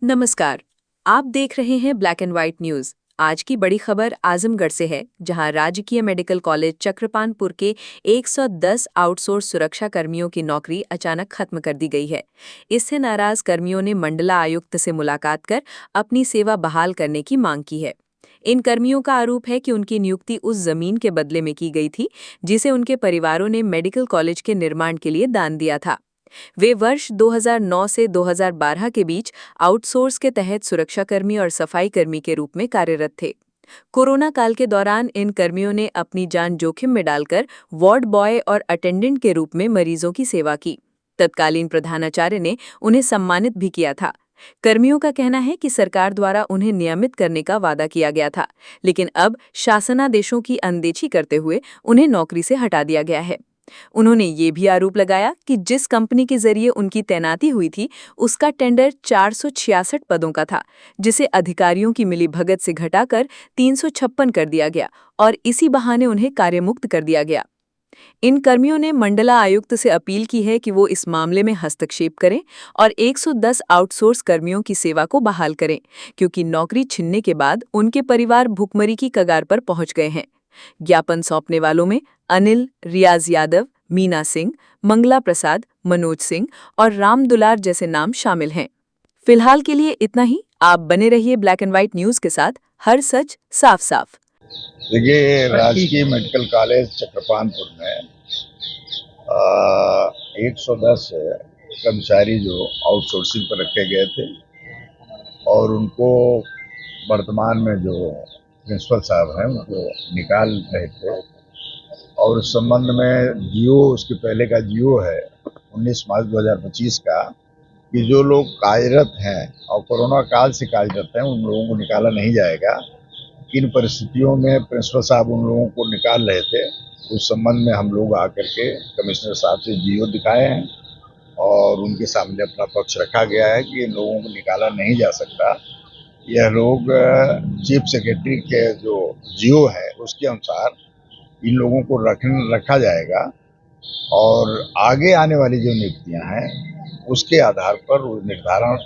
नमस्कार। आप देख रहे हैं ब्लैक एंड व्हाइट न्यूज। आज की बड़ी खबर आजमगढ़ से है, जहां राजकीय मेडिकल कॉलेज चक्रपानपुर के 110 आउटसोर्स सुरक्षा कर्मियों की नौकरी अचानक खत्म कर दी गई है। इससे नाराज कर्मियों ने मंडला आयुक्त से मुलाकात कर अपनी सेवा बहाल करने की मांग की है। इन कर्मियों का आरोप है कि उनकी नियुक्ति उस जमीन के बदले में की गई थी जिसे उनके परिवारों ने मेडिकल कॉलेज के निर्माण के लिए दान दिया था। वे वर्ष 2009 से 2012 के बीच आउटसोर्स के तहत सुरक्षाकर्मी और सफाई कर्मी के रूप में कार्यरत थे। कोरोना काल के दौरान इन कर्मियों ने अपनी जान जोखिम में डालकर वार्ड बॉय और अटेंडेंट के रूप में मरीजों की सेवा की। तत्कालीन प्रधानाचार्य ने उन्हें सम्मानित भी किया था। कर्मियों का कहना है कि सरकार द्वारा उन्हें नियमित करने का वादा किया गया था, लेकिन अब शासनादेशों की अनदेखी करते हुए उन्हें नौकरी से हटा दिया गया है। उन्होंने ये भी आरोप लगाया कि जिस कंपनी के जरिए उनकी तैनाती हुई थी, उसका टेंडर 466 पदों का था, जिसे अधिकारियों की मिलीभगत से घटाकर 356 कर दिया गया और इसी बहाने उन्हें कार्यमुक्त कर दिया गया। इन कर्मियों ने मंडला आयुक्त से अपील की है कि वो इस मामले में हस्तक्षेप करें और 110 आउटसोर्स कर्मियों की सेवा को बहाल करें, क्योंकि नौकरी छिनने के बाद उनके परिवार भुखमरी की कगार पर पहुंच गए हैं। ज्ञापन सौंपने वालों में अनिल, रियाज यादव, मीना सिंह, मंगला प्रसाद, मनोज सिंह और राम दुलार जैसे नाम शामिल हैं। फिलहाल के लिए इतना ही। आप बने रहिए ब्लैक एंड व्हाइट न्यूज के साथ, हर सच साफ साफ। देखिए, राजकीय मेडिकल कॉलेज चक्रपानपुर में 110 कर्मचारी जो आउटसोर्सिंग पर रखे गए थे और उनको वर्तमान में जो प्रिंसिपल साहब हैं उनको निकाल रहे थे। और उस संबंध में जियो, उसके पहले का जियो है 19 मार्च 2025 का, कि जो लोग कार्यरत हैं और कोरोना काल से कार्यरत हैं उन लोगों को निकाला नहीं जाएगा। किन परिस्थितियों में प्रिंसिपल साहब उन लोगों को निकाल रहे थे, उस संबंध में हम लोग आकर के कमिश्नर साहब से जियो दिखाए हैं और उनके सामने अपना पक्ष रखा गया है कि इन लोगों को निकाला नहीं जा सकता। यह लोग चीफ सेक्रेटरी के जो जियो है उसके अनुसार इन लोगों को रखा जाएगा और आगे आने वाली जो नियुक्तियां हैं उसके आधार पर वो निर्धारण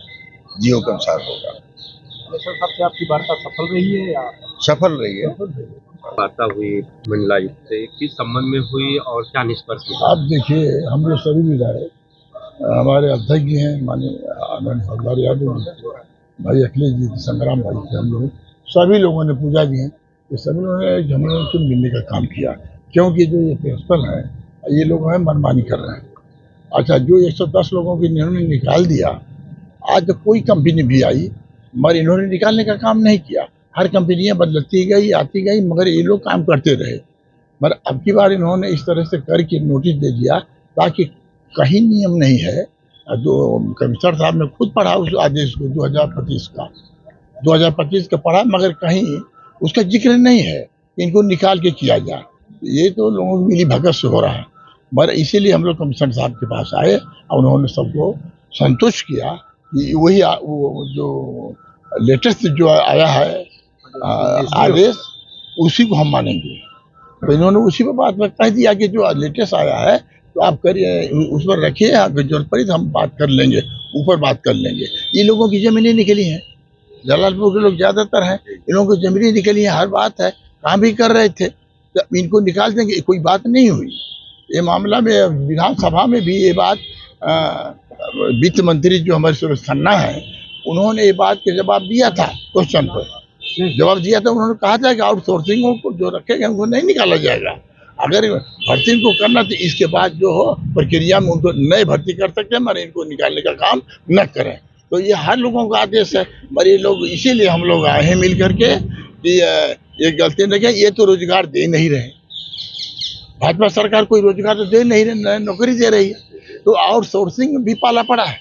जियो के अनुसार होगा। सर, सबसे आपकी वार्ता सफल रही है या? सफल रही है। वार्ता हुई मंडलायुक्त से, किस संबंध में हुई और क्या निष्कर्ष निकला? आप देखिए, हम लोग सभी विधायक, हमारे अध्यक्ष जी हैं माननीय आनंद हरदार यादव जी, भाई अखिलेश जी, संग्राम भाई थे, हम लोग सभी लोगों ने, पूजा जी हैं, ये सभी लोगों ने हम लोगों से मिलने का काम किया। क्योंकि जो ये प्रिंसिपल है ये लोग हैं मनमानी कर रहे हैं। अच्छा, जो 110 लोगों की इन्होंने निकाल दिया, आज तो कोई कंपनी भी आई मगर इन्होंने निकालने का काम नहीं किया। हर कंपनियां बदलती गई, आती गई, मगर ये लोग काम करते रहे। मगर अब की बार इन्होंने इस तरह से करके नोटिस दे दिया ताकि कहीं नियम नहीं है। जो कमिश्नर साहब ने खुद पढ़ा उस आदेश को 2025 का पढ़ा, मगर कहीं उसका जिक्र नहीं है कि इनको निकाल के किया जाए। ये तो लोगों की मिली भगत से हो रहा है। मगर इसीलिए हम लोग कमिश्नर साहब के पास आए और उन्होंने सबको संतुष्ट किया कि वही वो जो लेटेस्ट जो आया है आदेश, उसी को हम मानेंगे। तो इन्होंने उसी पर बात में कह दिया कि जो लेटेस्ट आया है तो आप करिए, उस पर रखिए, अगर जरूरत पड़ी तो हम बात कर लेंगे, ऊपर बात कर लेंगे। ये लोगों की जमीनें निकली हैं, जलालपुर के लोग ज्यादातर हैं, इन लोगों की जमीनें निकली हैं, हर बात है, काम भी कर रहे थे, तो इनको निकाल देंगे, कोई बात नहीं हुई। ये मामला में विधानसभा में भी ये बात वित्त मंत्री जो हमारे सुरेश खन्ना है, उन्होंने ये बात के जवाब दिया था, क्वेश्चन पर जवाब दिया था। उन्होंने कहा था कि आउटसोर्सिंग को जो रखेगा उनको नहीं निकाला जाएगा। अगर भर्ती को करना तो इसके बाद जो हो प्रक्रिया में उनको नए भर्ती कर सकते हैं, मगर इनको निकालने का काम न करें। तो ये हर लोगों का आदेश है, मगर ये लोग, इसीलिए हम लोग आए हैं मिल करके कि ये गलती न किया। ये तो रोजगार दे नहीं रहे, भाजपा सरकार कोई रोजगार तो दे नहीं रही, नौकरी दे रही है, तो आउटसोर्सिंग भी पाला पड़ा है।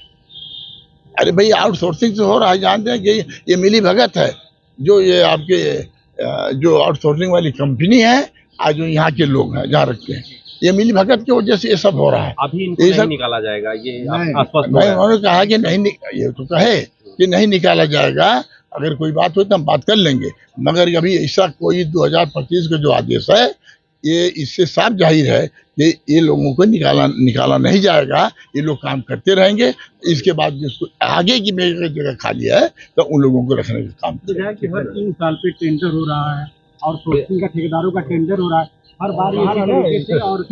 अरे भाई, आउटसोर्सिंग से हो रहा है, जानते हैं कि ये मिली भगत है। जो ये आपके जो आउटसोर्सिंग वाली कंपनी है, आज जो यहाँ के लोग हैं जहाँ रखते हैं, ये मिली भगत की वजह से ये सब हो रहा है। अभी इनको नहीं निकाला जाएगा, ये आश्वस्त नहीं, उन्होंने कहा कि नहीं, ये तो कहे कि नहीं निकाला जाएगा, अगर कोई बात हो तो हम बात कर लेंगे। मगर अभी ऐसा कोई 2025 का जो आदेश है ये इससे साफ जाहिर है कि ये लोगों को निकाला नहीं जाएगा। ये लोग काम करते रहेंगे। इसके बाद जिसको आगे की जगह खाली है तो उन लोगों को रखने का काम हर 3 साल पे टेंडर हो रहा है और सोर्सिंग का ठेकेदारों का टेंडर हो रहा है हर बार इसी तरीके से। और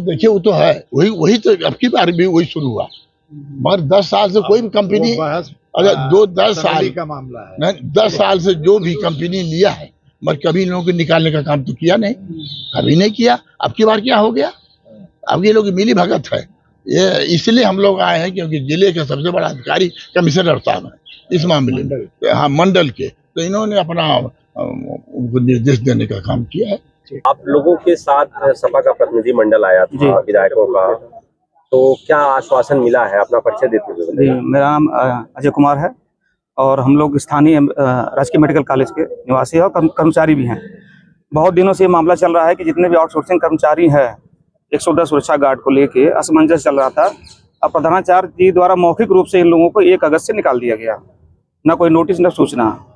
देखिए वो तो है, वही तो अब की बार भी वही शुरू हुआ। मगर 10 साल से कोई भी कंपनी, अगर 10 साल का मामला है, नहीं 10 साल से जो भी कंपनी लिया है मगर कभी इन लोगों को निकालने का काम तो किया नहीं, कभी नहीं किया। अब की बार क्या हो गया? अब ये लोग मिली भगत है। ये इसलिए हम लोग आए हैं क्योंकि जिले का सबसे बड़ा अधिकारी कमिश्नर साहब है इस मामले में, हाँ मंडल के, तो इन्होंने अपना उनको निर्देश देने का काम किया है। आप लोगों के साथ सपा का प्रतिनिधि मंडल आया था विधायकों का, तो क्या आश्वासन मिला है? अपना परिचय देते हुए। जी, मेरा नाम अजय कुमार है और हम लोग स्थानीय राजकीय मेडिकल कॉलेज के निवासी हैं और कर्मचारी भी हैं। बहुत दिनों से ये मामला चल रहा है कि जितने भी आउटसोर्सिंग कर्मचारी हैं 110 सुरक्षा गार्ड को लेके असमंजस चल रहा था। अब प्रधानाचार्य जी द्वारा मौखिक रूप से इन लोगों को 1 अगस्त से निकाल दिया गया, न कोई नोटिस न सूचना,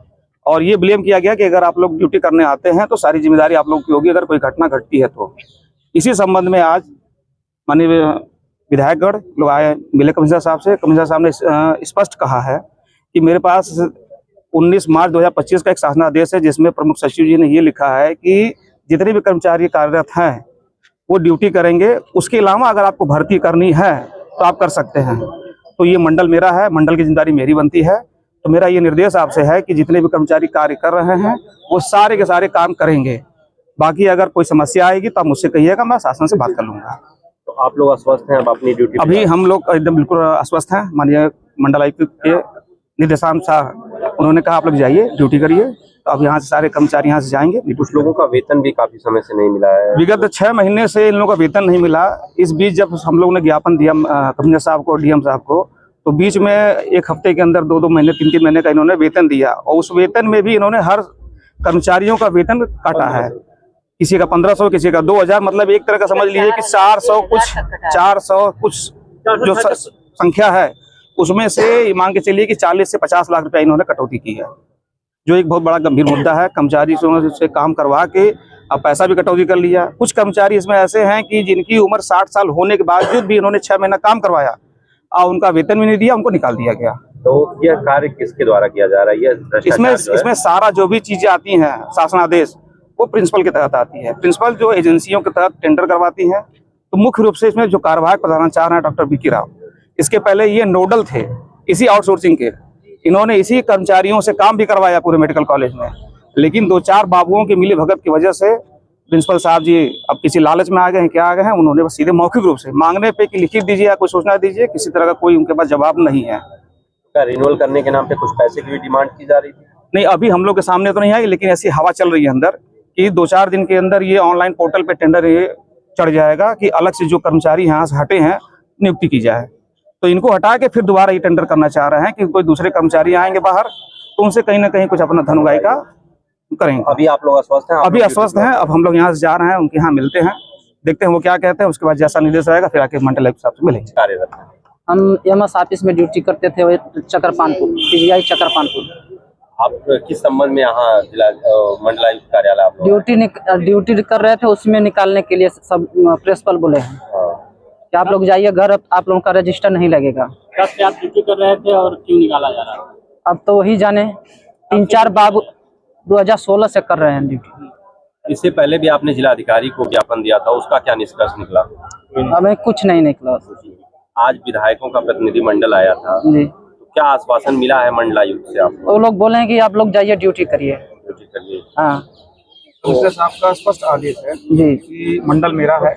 और ये ब्लेम किया गया कि अगर आप लोग ड्यूटी करने आते हैं तो सारी जिम्मेदारी आप लोग की होगी अगर कोई घटना घटती है तो। इसी संबंध में आज माननीय विधायकगण लोग आए, मिले कमिश्नर साहब से। कमिश्नर साहब ने स्पष्ट कहा है कि मेरे पास 19 मार्च 2025 का एक शासनादेश है जिसमें प्रमुख सचिव जी ने ये लिखा है कि जितने भी कर्मचारी कार्यरत हैं वो ड्यूटी करेंगे, उसके अलावा अगर आपको भर्ती करनी है तो आप कर सकते हैं। तो ये मंडल मेरा है, मंडल की जिम्मेदारी मेरी बनती है। तो मेरा ये निर्देश आपसे है कि जितने भी कर्मचारी कार्य कर रहे हैं वो सारे के सारे काम करेंगे। बाकी अगर कोई समस्या आएगी तो आप मुझसे कहिएगा, मैं शासन से बात कर लूंगा। तो आप लोग अस्वस्थ हैं अब अपनी ड्यूटी? अभी हम लोग एकदम बिल्कुल अस्वस्थ हैं। माननीय मंडल आयुक्त के निर्देशानुसार उन्होंने कहा आप लोग जाइए ड्यूटी करिए। तो अब यहाँ से सारे कर्मचारी यहाँ से जाएंगे। कुछ लोगों का वेतन भी काफी समय से नहीं मिला है। विगत 6 महीने से इन लोगों का वेतन नहीं मिला। इस बीच जब हम लोगों ने ज्ञापन दिया कमिश्नर साहब को, डीएम साहब को, तो बीच में 1 हफ्ते के अंदर 2-2 महीने 3-3 महीने का इन्होंने वेतन दिया और उस वेतन में भी इन्होंने हर कर्मचारियों का वेतन काटा है। किसी का 1500, किसी का 2000, मतलब एक तरह का समझ लीजिए कि 400 कुछ जो संख्या है उसमें से मांग के चलिए कि 40 से 50 लाख रुपया इन्होंने कटौती की है, जो एक बहुत बड़ा गंभीर मुद्दा है। कर्मचारी से काम करवा के अब पैसा भी कटौती कर लिया। कुछ कर्मचारी इसमें ऐसे हैं कि जिनकी उम्र 60 साल होने के बावजूद भी इन्होंने 6 महीना काम करवाया और उनका वेतन भी नहीं दिया, उनको निकाल दिया गया। तो यह कार्य किसके द्वारा किया जा रहा है? इसमें सारा जो भी चीजें आती हैं शासनादेश वो प्रिंसिपल के तहत आती है। प्रिंसिपल जो एजेंसियों के तहत टेंडर करवाती है, तो मुख्य रूप से इसमें जो कार्यवाहक प्रधानाचार्य हैं डॉक्टर बीके राव, इसके पहले ये नोडल थे इसी आउटसोर्सिंग के। इन्होंने इसी कर्मचारियों से काम भी करवाया पूरे मेडिकल कॉलेज में, लेकिन 2-4 बाबुओं की मिली भगत की वजह से प्रिंसिपल साहब जी अब किसी लालच में आ गए हैं, क्या आ गए हैं, उन्होंने बस सीधे मौखिक रूप से मांगने पे कि लिखित दीजिए या कोई सूचना दीजिए, किसी तरह का कोई उनके पास जवाब नहीं है। क्या रिन्यूअल करने के नाम पे कुछ पैसे की भी डिमांड की जा रही थी? नहीं, अभी हम लोग के सामने तो नहीं आई, लेकिन ऐसी हवा चल रही है अंदर कि 2-4 दिन के अंदर ये ऑनलाइन पोर्टल पे टेंडर ये चढ़ जाएगा कि अलग से जो कर्मचारी यहाँ से हटे हैं नियुक्ति की जाए। तो इनको हटा के फिर दोबारा ये टेंडर करना चाह रहे हैं कि कोई दूसरे कर्मचारी आएंगे बाहर तो उनसे कहीं ना कहीं कुछ अपना धन उगाई का करेंगे। अभी आप लोग अस्वस्थ हैं? अभी अस्वस्थ हैं। अब हम लोग यहाँ से जा रहे हैं, उनके यहाँ मिलते हैं, देखते हैं वो क्या कहते हैं। उसके बाद जैसा निर्देश रहेगा फिर आके मंडल आयुक्त साहब से मिलेंगे। कार्यरत हैं? हम एमएस ऑफिस में ड्यूटी करते थे, चक्रपानपुर, पीजीआई चक्रपानपुर। आप किस संबंध में यहाँ जिला मंडल आयुक्त कार्यालय आप लोग ड्यूटी कर रहे थे, उसमें निकालने के लिए सब प्रिंसिपल बोले हैं कि आप लोग जाइए घर, आप लोगों का रजिस्टर नहीं लगेगा। कब से आप ड्यूटी कर रहे थे और क्यों निकाला जा रहा है? अब तो वही जाने, 3-4 बाबू 2016 से कर रहे हैं ड्यूटी। इससे पहले भी आपने जिला अधिकारी को ज्ञापन दिया था, उसका क्या निष्कर्ष निकला? हमें कुछ नहीं निकला। आज विधायकों का प्रतिनिधि मंडल आया था जी, तो क्या आश्वासन मिला है मंडलायुक्त से आपको? वो लोग बोले हैं कि आप लोग जाइए ड्यूटी करिए। ड्यूटी करिए। हाँ कमिश्नर साहब का स्पष्ट आदेश है जी, कि मंडल मेरा है,